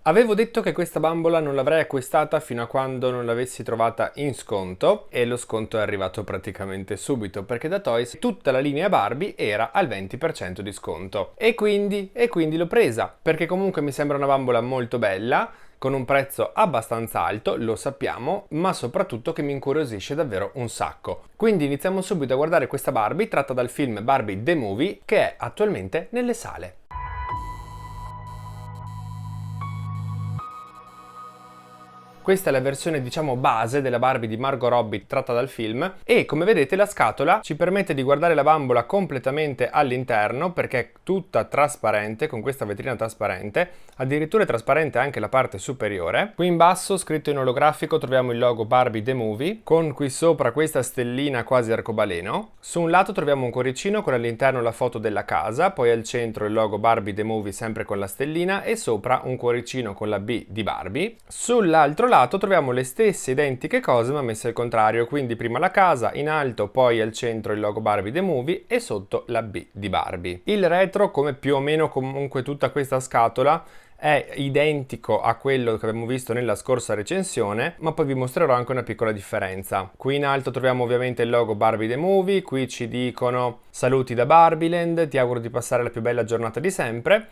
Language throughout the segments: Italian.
Avevo detto che questa bambola non l'avrei acquistata fino a quando non l'avessi trovata in sconto e lo sconto è arrivato praticamente subito perché da Toys tutta la linea Barbie era al 20% di sconto e quindi l'ho presa perché comunque mi sembra una bambola molto bella con un prezzo abbastanza alto, lo sappiamo, ma soprattutto che mi incuriosisce davvero un sacco. Quindi iniziamo subito a guardare questa Barbie tratta dal film Barbie The Movie che è attualmente nelle sale. Questa è la versione diciamo base della Barbie di Margot Robbie tratta dal film e come vedete la scatola ci permette di guardare la bambola completamente all'interno perché è tutta trasparente con questa vetrina trasparente, addirittura è trasparente anche la parte superiore. Qui in basso scritto in olografico troviamo il logo Barbie The Movie con qui sopra questa stellina quasi arcobaleno. Su un lato troviamo un cuoricino con all'interno la foto della casa, poi al centro il logo Barbie The Movie sempre con la stellina e sopra un cuoricino con la B di Barbie. Sull'altro lato troviamo le stesse identiche cose ma messe al contrario, quindi prima la casa, in alto poi al centro il logo Barbie The Movie e sotto la B di Barbie. Il retro, come più o meno comunque tutta questa scatola, è identico a quello che abbiamo visto nella scorsa recensione, ma poi vi mostrerò anche una piccola differenza. Qui in alto troviamo ovviamente il logo Barbie The Movie, qui ci dicono saluti da Barbieland, ti auguro di passare la più bella giornata di sempre.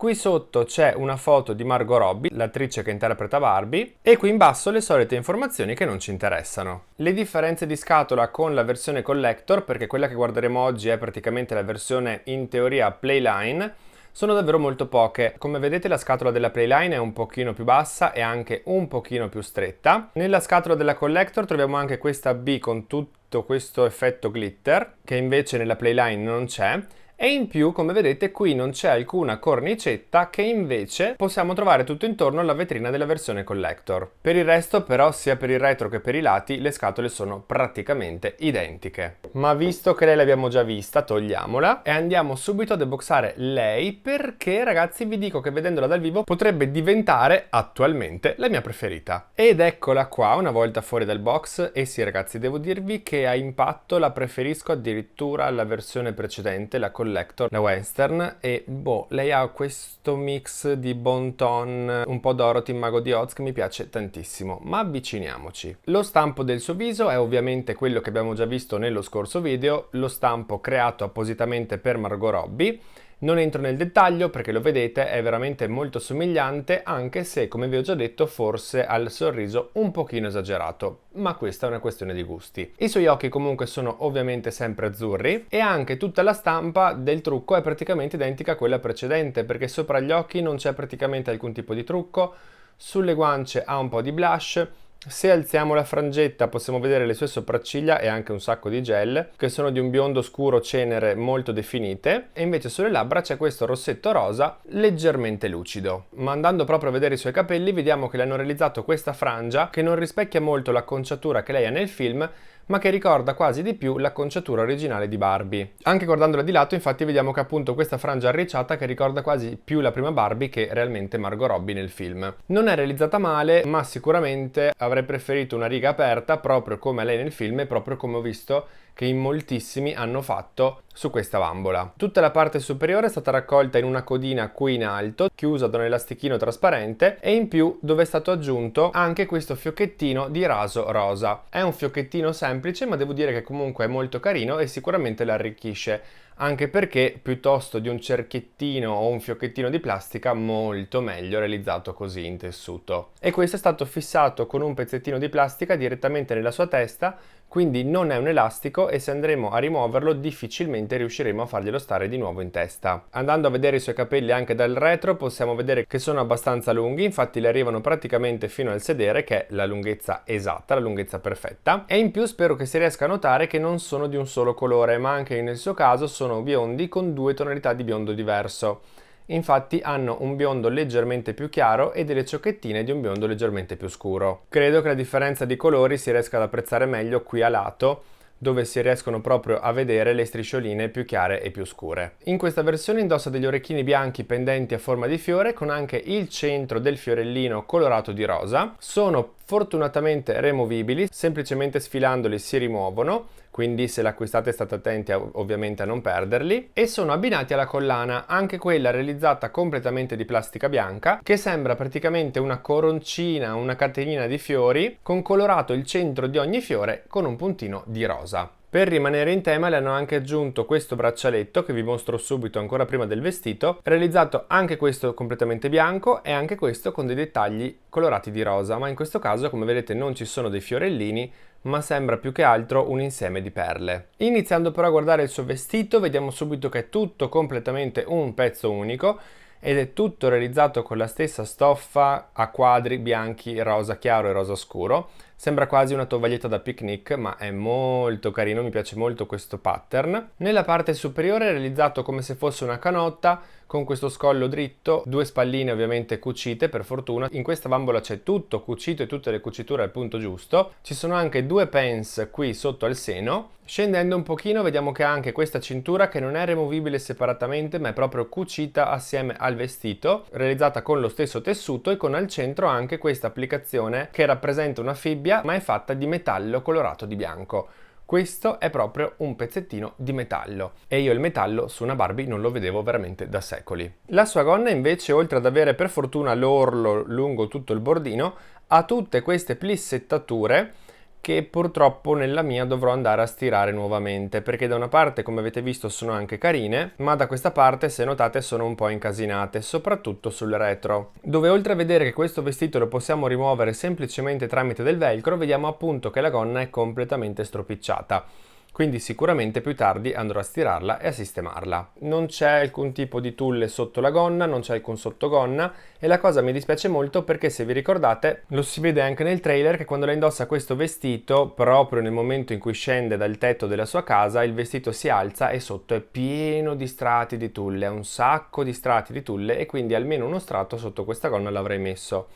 Qui sotto c'è una foto di Margot Robbie, l'attrice che interpreta Barbie, e qui in basso le solite informazioni che non ci interessano. Le differenze di scatola con la versione Collector, perché quella che guarderemo oggi è praticamente la versione in teoria Playline, sono davvero molto poche. Come vedete la scatola della Playline è un pochino più bassa e anche un pochino più stretta. Nella scatola della Collector troviamo anche questa B con tutto questo effetto glitter, che invece nella Playline non c'è. E in più, come vedete, qui non c'è alcuna cornicetta che invece possiamo trovare tutto intorno alla vetrina della versione Collector. Per il resto, però, sia per il retro che per i lati, le scatole sono praticamente identiche. Ma visto che lei l'abbiamo già vista, togliamola e andiamo subito ad unboxare lei perché, ragazzi, vi dico che vedendola dal vivo potrebbe diventare attualmente la mia preferita. Ed eccola qua, una volta fuori dal box. E sì, ragazzi, devo dirvi che a impatto la preferisco addirittura alla versione precedente, la Collector, la Western, e boh, lei ha questo mix di bon ton, un po' Dorothy, Mago di Oz, che mi piace tantissimo, ma avviciniamoci. Lo stampo del suo viso è ovviamente quello che abbiamo già visto nello scorso video, lo stampo creato appositamente per Margot Robbie. Non entro nel dettaglio perché lo vedete, è veramente molto somigliante, anche se, come vi ho già detto, forse ha il sorriso un pochino esagerato, ma questa è una questione di gusti. I suoi occhi comunque sono ovviamente sempre azzurri e anche tutta la stampa del trucco è praticamente identica a quella precedente, perché sopra gli occhi non c'è praticamente alcun tipo di trucco, sulle guance ha un po' di blush. Se alziamo la frangetta possiamo vedere le sue sopracciglia e anche un sacco di gel che sono di un biondo scuro cenere molto definite e invece sulle labbra c'è questo rossetto rosa leggermente lucido. Ma andando proprio a vedere i suoi capelli vediamo che le hanno realizzato questa frangia che non rispecchia molto l'acconciatura che lei ha nel film ma che ricorda quasi di più l'acconciatura originale di Barbie. Anche guardandola di lato infatti vediamo che appunto questa frangia arricciata che ricorda quasi più la prima Barbie che realmente Margot Robbie nel film. Non è realizzata male, ma sicuramente avrei preferito una riga aperta proprio come lei nel film e proprio come ho visto che in moltissimi hanno fatto su questa bambola. Tutta la parte superiore è stata raccolta in una codina qui in alto, chiusa da un elastichino trasparente e in più dove è stato aggiunto anche questo fiocchettino di raso rosa. È un fiocchettino semplice ma devo dire che comunque è molto carino e sicuramente l'arricchisce, anche perché piuttosto di un cerchiettino o un fiocchettino di plastica molto meglio realizzato così in tessuto. E questo è stato fissato con un pezzettino di plastica direttamente nella sua testa, quindi non è un elastico e se andremo a rimuoverlo difficilmente riusciremo a farglielo stare di nuovo in testa. Andando a vedere i suoi capelli anche dal retro possiamo vedere che sono abbastanza lunghi, infatti le arrivano praticamente fino al sedere che è la lunghezza esatta, la lunghezza perfetta, e in più spero che si riesca a notare che non sono di un solo colore ma anche nel suo caso sono biondi con due tonalità di biondo diverso. Infatti hanno un biondo leggermente più chiaro e delle ciocchettine di un biondo leggermente più scuro. Credo che la differenza di colori si riesca ad apprezzare meglio qui a lato, dove si riescono proprio a vedere le striscioline più chiare e più scure. In questa versione indossa degli orecchini bianchi pendenti a forma di fiore con anche il centro del fiorellino colorato di rosa. Sono fortunatamente removibili, semplicemente sfilandoli si rimuovono, quindi se l'acquistate state attenti ovviamente a non perderli, e sono abbinati alla collana, anche quella realizzata completamente di plastica bianca, che sembra praticamente una coroncina, una catenina di fiori, con colorato il centro di ogni fiore con un puntino di rosa. Per rimanere in tema le hanno anche aggiunto questo braccialetto che vi mostro subito ancora prima del vestito, realizzato anche questo completamente bianco e anche questo con dei dettagli colorati di rosa, ma in questo caso come vedete non ci sono dei fiorellini, ma sembra più che altro un insieme di perle. Iniziando però a guardare il suo vestito vediamo subito che è tutto completamente un pezzo unico ed è tutto realizzato con la stessa stoffa a quadri bianchi, rosa chiaro e rosa scuro. Sembra quasi una tovaglietta da picnic, ma è molto carino, mi piace molto questo pattern. Nella parte superiore è realizzato come se fosse una canotta, con questo scollo dritto, due spalline ovviamente cucite per fortuna. In questa bambola c'è tutto cucito e tutte le cuciture al punto giusto. Ci sono anche due pens qui sotto al seno. Scendendo un pochino vediamo che ha anche questa cintura che non è removibile separatamente ma è proprio cucita assieme al vestito, realizzata con lo stesso tessuto e con al centro anche questa applicazione che rappresenta una fibbia ma è fatta di metallo colorato di bianco. Questo è proprio un pezzettino di metallo e io il metallo su una Barbie non lo vedevo veramente da secoli. La sua gonna invece, oltre ad avere per fortuna l'orlo lungo tutto il bordino, ha tutte queste plissettature che purtroppo nella mia dovrò andare a stirare nuovamente, perché da una parte come avete visto sono anche carine, ma da questa parte se notate sono un po' incasinate, soprattutto sul retro, dove oltre a vedere che questo vestito lo possiamo rimuovere semplicemente tramite del velcro, vediamo appunto che la gonna è completamente stropicciata. Quindi sicuramente più tardi andrò a stirarla e a sistemarla. Non c'è alcun tipo di tulle sotto la gonna, non c'è alcun sottogonna e la cosa mi dispiace molto perché se vi ricordate lo si vede anche nel trailer che quando lei indossa questo vestito, proprio nel momento in cui scende dal tetto della sua casa, il vestito si alza e sotto è pieno di strati di tulle, ha un sacco di strati di tulle e quindi almeno uno strato sotto questa gonna l'avrei messo.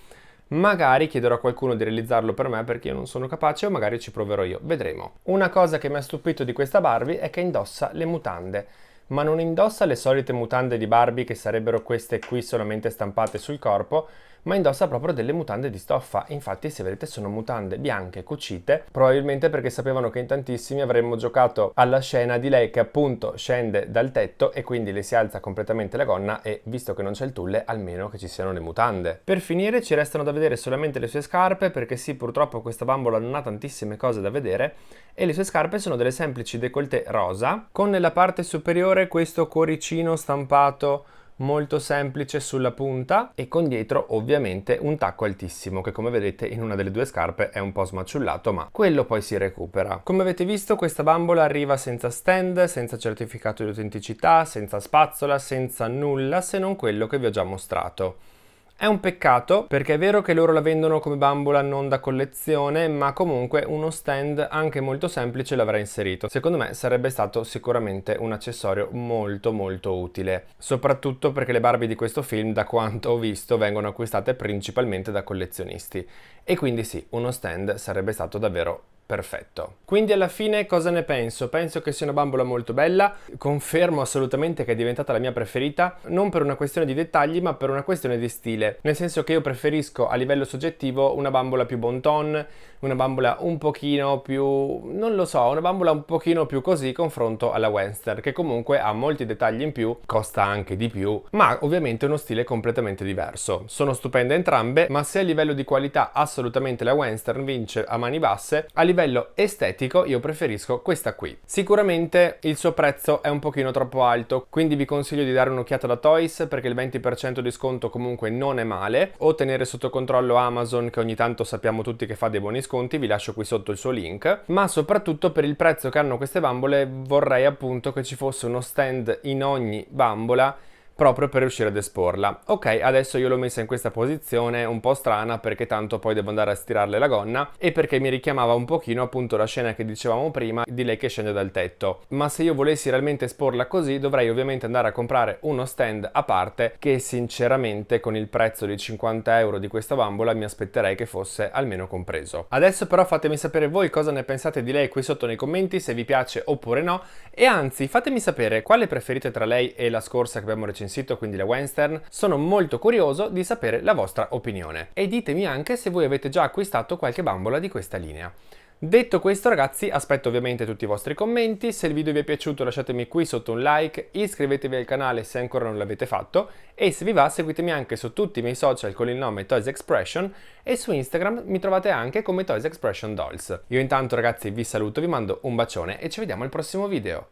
Magari chiederò a qualcuno di realizzarlo per me perché io non sono capace o magari ci proverò io, vedremo. Una cosa che mi ha stupito di questa Barbie è che indossa le mutande, ma non indossa le solite mutande di Barbie che sarebbero queste qui solamente stampate sul corpo, ma indossa proprio delle mutande di stoffa. Infatti se vedete sono mutande bianche cucite, probabilmente perché sapevano che in tantissimi avremmo giocato alla scena di lei che appunto scende dal tetto e quindi le si alza completamente la gonna e visto che non c'è il tulle almeno che ci siano le mutande. Per finire ci restano da vedere solamente le sue scarpe perché sì, purtroppo questa bambola non ha tantissime cose da vedere e le sue scarpe sono delle semplici décolleté rosa con nella parte superiore questo cuoricino stampato molto semplice sulla punta e con dietro ovviamente un tacco altissimo che come vedete in una delle due scarpe è un po' smaciullato ma quello poi si recupera. Come avete visto questa bambola arriva senza stand, senza certificato di autenticità, senza spazzola, senza nulla se non quello che vi ho già mostrato. È un peccato perché è vero che loro la vendono come bambola non da collezione, ma comunque uno stand anche molto semplice l'avrà inserito. Secondo me sarebbe stato sicuramente un accessorio molto utile, soprattutto perché le Barbie di questo film, da quanto ho visto, vengono acquistate principalmente da collezionisti. E quindi sì, uno stand sarebbe stato davvero perfetto. Quindi alla fine cosa ne penso? Penso che sia una bambola molto bella, confermo assolutamente che è diventata la mia preferita, non per una questione di dettagli ma per una questione di stile, nel senso che io preferisco a livello soggettivo una bambola più bon ton, una bambola un pochino più, non lo so, una bambola un pochino più così confronto alla Wednesday, che comunque ha molti dettagli in più, costa anche di più, ma ovviamente uno stile completamente diverso. Sono stupende entrambe, ma se a livello di qualità assolutamente la Wednesday vince a mani basse, a livello estetico io preferisco questa qui. Sicuramente il suo prezzo è un pochino troppo alto, quindi vi consiglio di dare un'occhiata da Toys perché il 20% di sconto comunque non è male, o tenere sotto controllo Amazon che ogni tanto sappiamo tutti che fa dei buoni sconti, vi lascio qui sotto il suo link, ma soprattutto per il prezzo che hanno queste bambole vorrei appunto che ci fosse uno stand in ogni bambola proprio per riuscire ad esporla. Ok, adesso io l'ho messa in questa posizione un po' strana perché tanto poi devo andare a stirarle la gonna e perché mi richiamava un pochino appunto la scena che dicevamo prima di lei che scende dal tetto. Ma se io volessi realmente esporla così dovrei ovviamente andare a comprare uno stand a parte che sinceramente con il prezzo di 50 euro di questa bambola mi aspetterei che fosse almeno compreso. Adesso però fatemi sapere voi cosa ne pensate di lei qui sotto nei commenti, se vi piace oppure no, e anzi fatemi sapere quale preferite tra lei e la scorsa che abbiamo recensito recensito, quindi la Western, sono molto curioso di sapere la vostra opinione. E ditemi anche se voi avete già acquistato qualche bambola di questa linea. Detto questo ragazzi, aspetto ovviamente tutti i vostri commenti, se il video vi è piaciuto lasciatemi qui sotto un like, iscrivetevi al canale se ancora non l'avete fatto e se vi va seguitemi anche su tutti i miei social con il nome Toys Expression e su Instagram mi trovate anche come Toys Expression Dolls. Io intanto ragazzi vi saluto, vi mando un bacione e ci vediamo al prossimo video.